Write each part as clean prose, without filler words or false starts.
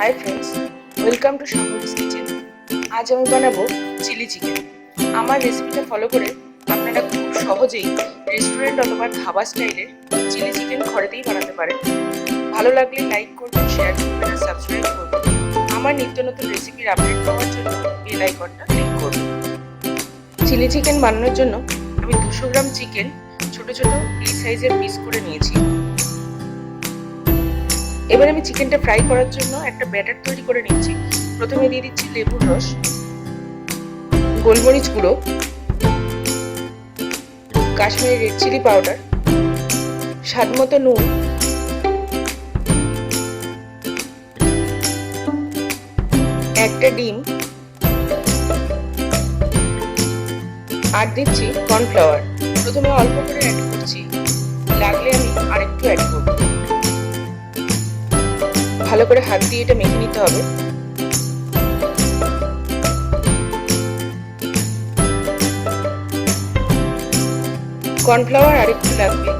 High friends, welcome to Shambhavi's kitchen. আজ আমি বানাবো চিলি চিকেন। আমার রেসিপিটা ফলো করে আপনারা খুব সহজেই রেস্টুরেন্ট অথবা ধাবা স্টাইলের চিলি চিকেন ঘরেতেই বানাতে পারেন। ভালো লাগলে লাইক করবেন, শেয়ার করবেন আর সাবস্ক্রাইব করবেন। আমার নিত্য নতুন রেসিপির আপডেট পাওয়ার জন্য বেল আইকনটা ক্লিক করবেন। চিলি চিকেন বানানোর জন্য আমি 200 গ্রাম চিকেন ছোট ছোট এই সাইজের পিস করে নিয়েছি। এবার আমি চিকেনটা ফ্রাই করার জন্য একটা ব্যাটার তৈরি করে নিচ্ছি। প্রথমে দিয়ে দিচ্ছি লেবুর রস, গোলমরিচ গুঁড়ো, কাশ্মীরি রেড চিলি পাউডার, স্বাদমতো নুন, একটা ডিম আর দিচ্ছি কর্নফ্লাওয়ার। প্রথমে অল্প করে অ্যাড করছি, লাগলে আমি আরেকটু অ্যাড করব। ভালো করে হাত দিয়ে এটা মেখে নিতে হবে। কর্নফ্লাওয়ার আরেকটু লাগবে,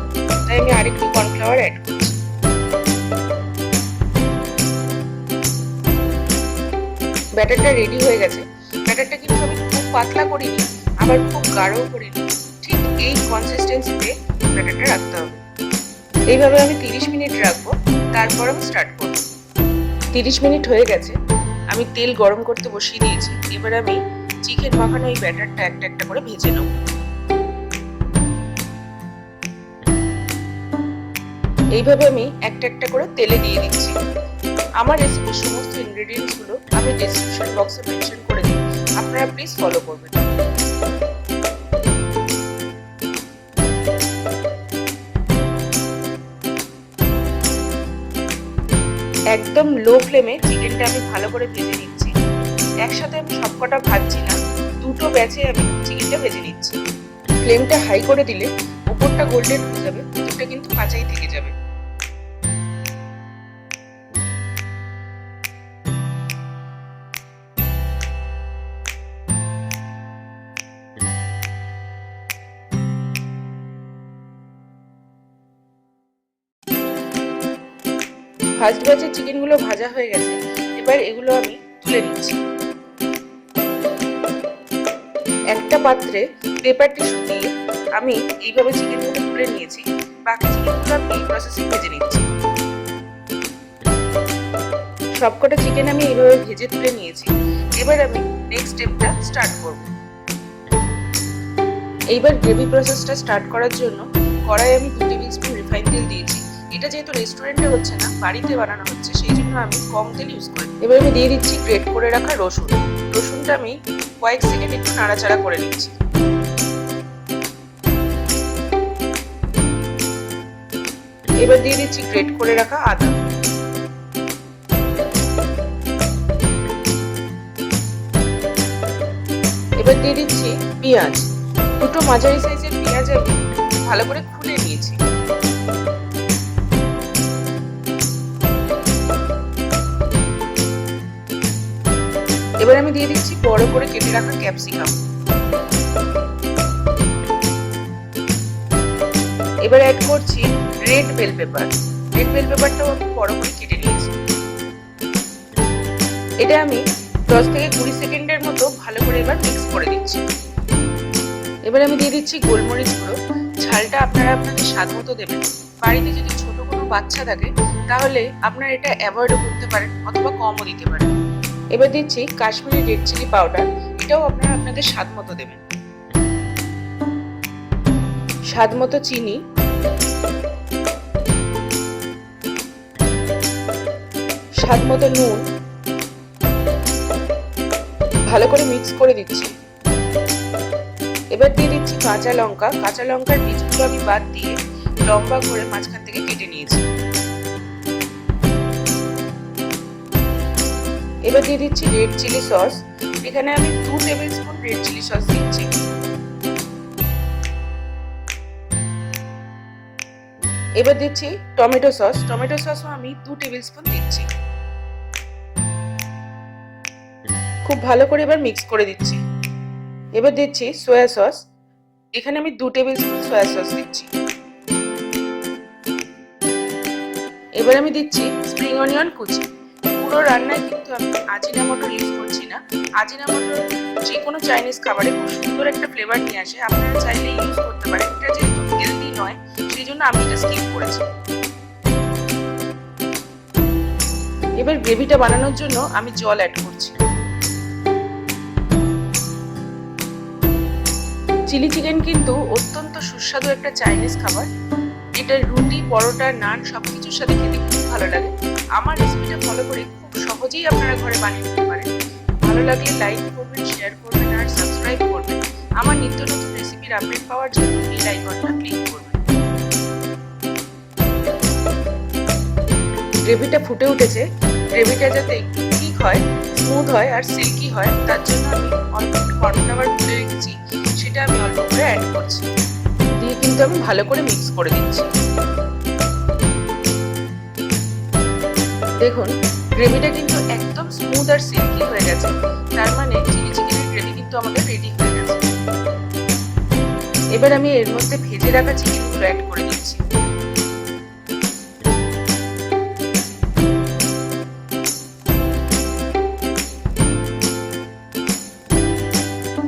তাই আমি আরেকটু কর্নফ্লাওয়ার অ্যাড করছি। ব্যাটারটা রেডি হয়ে গেছে। ব্যাটারটা কিন্তু আমি খুব পাতলা করিনি, আবার খুব গাঢ়ও করিনি, ঠিক এই কনসিস্টেন্সিতে ব্যাটারটা রাখতে হবে। এইভাবে আমি 30 মিনিট রাখবো, তারপর আমি স্টার্ট করব। 30 মিনিট হয়ে গেছে, আমি তেল গরম করতে বসিয়ে দিয়েছি। এবার আমি চিকেন মাখানো এই ব্যাটারটা একটা একটা করে ভেজে নেব। এইভাবে আমি একটা একটা করে তেলে দিয়ে দিচ্ছি। আমার রেসিপির সমস্ত ইনগ্রেডিয়েন্টস গুলো আমি ডেসক্রিপশন বক্সে মেনশন করে দিই, আপনারা প্লিজ ফলো করবেন। একদম লো ফ্লেমে চিকেনটা আমি ভালো করে ভেজে নিচ্ছি। একসাথে আমি সবকটা ভাজছি না, দুটো ব্যাচে আমি চিকেনটা ভেজে নিচ্ছি। ফ্লেমটা হাই করে দিলে উপরটা গোল্ডেন হয়ে যাবে, ভিতরটা কিন্তু কাঁচাই থেকে যাবে। ফার্স্ট ব্যাচের চিকেনগুলো ভাজা হয়ে গেছে, এবার এগুলো আমি তুলে নিচ্ছি। একটা পাত্রে পেপার টিস্যু দিয়ে আমি এইভাবে চিকেনগুলো তুলে নিয়েছি। বাকি চিকেনগুলো আমি এই প্রসেসে ভেজে নিচ্ছি। সবকটা চিকেন আমি এইভাবে ভেজে তুলে নিয়েছি। এবার আমি নেক্সট স্টেপটা স্টার্ট করব। এইবার গ্রেভি প্রসেসটা স্টার্ট করার জন্য কড়াই আমি 2 টেবিল স্পুন রিফাইন তেল দিয়েছি। এটা যেহেতু রেস্টুরেন্টে হচ্ছে না, বাড়িতে বানানো হচ্ছে, সেই জন্য আমি কম তেল ইউজ করি। এবার আমি দিয়ে দিচ্ছি গ্রেট করে রাখা রসুন। রসুনটা আমি কয়েক সেকেন্ড একটু নাড়াচাড়া করে নিচ্ছি। এবার দিয়ে দিচ্ছি গ্রেট করে রাখা আদা। এবার দিয়ে দিচ্ছি পেঁয়াজ। দুটো মাঝারি সাইজের পেঁয়াজ আমি ভালো করে খুলে নিয়েছি। এবার আমি দিয়ে দিচ্ছি বড় করে কেটে রাখা ক্যাপসিকাম। এবার অ্যাড করছি red bell pepper. Red bell পেপারটাও আমি বড় করে কেটে নিয়েছি। এটা আমি 10 থেকে 20 সেকেন্ডের মতো ভালো করে এবার মিক্স করে দিচ্ছি। এবার আমি দিয়ে দিচ্ছি গোলমরিচ গুঁড়ো। ঝালটা আপনারা আপনাদের স্বাদ মতো দেবেন। বাড়িতে যদি ছোট কোনো বাচ্চা থাকে তাহলে আপনারা এটা অ্যাভয়েডও করতে পারেন অথবা কমও দিতে পারেন। এবার দিচ্ছি কাশ্মীরি রেড চিলি পাউডার। এটাও আপনারা আপনাদের স্বাদ মতো দেবেন। স্বাদ মতো চিনি, স্বাদ মতো নুন, ভালো করে মিক্স করে দিচ্ছি। এবার দিয়ে দিচ্ছি কাঁচা লঙ্কা। কাঁচা লঙ্কার বীজগুলো আমি বাদ দিয়ে লম্বা করে মাঝখান থেকে কেটে নিয়েছি। এবার দিয়ে দিচ্ছি রেড চিলি সস। এখানে আমি 2 tablespoon red chilli sauce দিচ্ছি। এবার দিচ্ছি টমেটো সস। টমেটো সসও আমি 2 টেবিল স্পুন দিচ্ছি। খুব ভালো করে এবার মিক্স করে দিচ্ছি। এবার দিচ্ছি সয়া সস। এখানে আমি 2 টেবিল স্পুন সয়া সস দিচ্ছি। এবার আমি দিচ্ছি স্প্রিং অনিয়ন কুচি। পুরো রান্নায় কিন্তু আমি আজিনামোটো ইউজ করছি না। আজিনামোটো যে কোনো চাইনিজ খাবারে খুব সুন্দর একটা ফ্লেভার নিয়ে আসে, আপনারা চাইলে ইউজ করতে পারেন। এটা যেহেতু হেলদি নয়, সেই জন্য আমি এটা স্কিপ করেছি। এবার গ্রেভিটা বানানোর জন্য আমি জল অ্যাড করছি। চিলি চিকেন কিন্তু অত্যন্ত সুস্বাদু একটা চাইনিজ খাবার। এটা রুটি, পরোটা, নান সবকিছুর সাথে খেতে খুব ভালো লাগে। আমার রেসিপিটা ফলো করে খুব সহজেই আপনারা ঘরে বানিয়ে নিতে পারেন। ভালো লাগলে লাইক করবেন, শেয়ার করবেন আর সাবস্ক্রাইব করবেন। আমার নিত্য নতুন রেসিপির আপডেট পাওয়ার জন্য বেল আইকনটা ক্লিক করবেন। গ্রেভিটা ফুটে উঠেছে। গ্রেভিটা যাতে একটু ঠিক হয়, স্মুথ হয় আর সিল্কি হয়, তার জন্য আমি অল্প একটু কর্নফ্লাওয়ার গুলে রেখেছি, সেটা আমি অল্প করে অ্যাড করছি। দিয়ে কিন্তু আমি ভালো করে মিক্স করে দিচ্ছি। দেখুন গ্রেভিটা কিন্তু একদম স্মুথ আর সিল্কি হয়ে গেছে, তার মানে চিলি চিকেনের গ্রেভি কিন্তু আমাদের রেডি হয়ে গেছে। এবার আমি এর মধ্যে ভেজে রাখা চিকেনগুলো অ্যাড করে দিচ্ছি।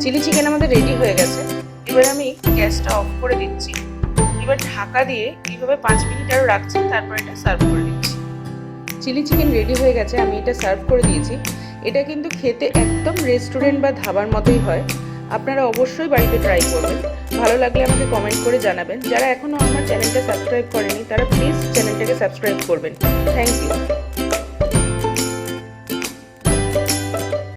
চিলি চিকেন আমাদের রেডি হয়ে গেছে। এবার আমি গ্যাসটা অফ করে দিচ্ছি। এবার ঢাকা দিয়ে এইভাবে 5 মিনিট আরও রাখছি, তারপর এটা সার্ভ করে দিচ্ছি। চিলি চিকেন রেডি হয়ে গেছে, আমি এটা সার্ভ করে দিয়েছি। এটা কিন্তু খেতে একদম রেস্টুরেন্ট বা ধাবার মতোই হয়। আপনারা অবশ্যই বাড়িতে ট্রাই করবেন। ভালো লাগলে আমাকে কমেন্ট করে জানাবেন। যারা এখনও আমার চ্যানেলটা সাবস্ক্রাইব করেনি তারা প্লিজ চ্যানেলটাকে সাবস্ক্রাইব করবেন। Thank you.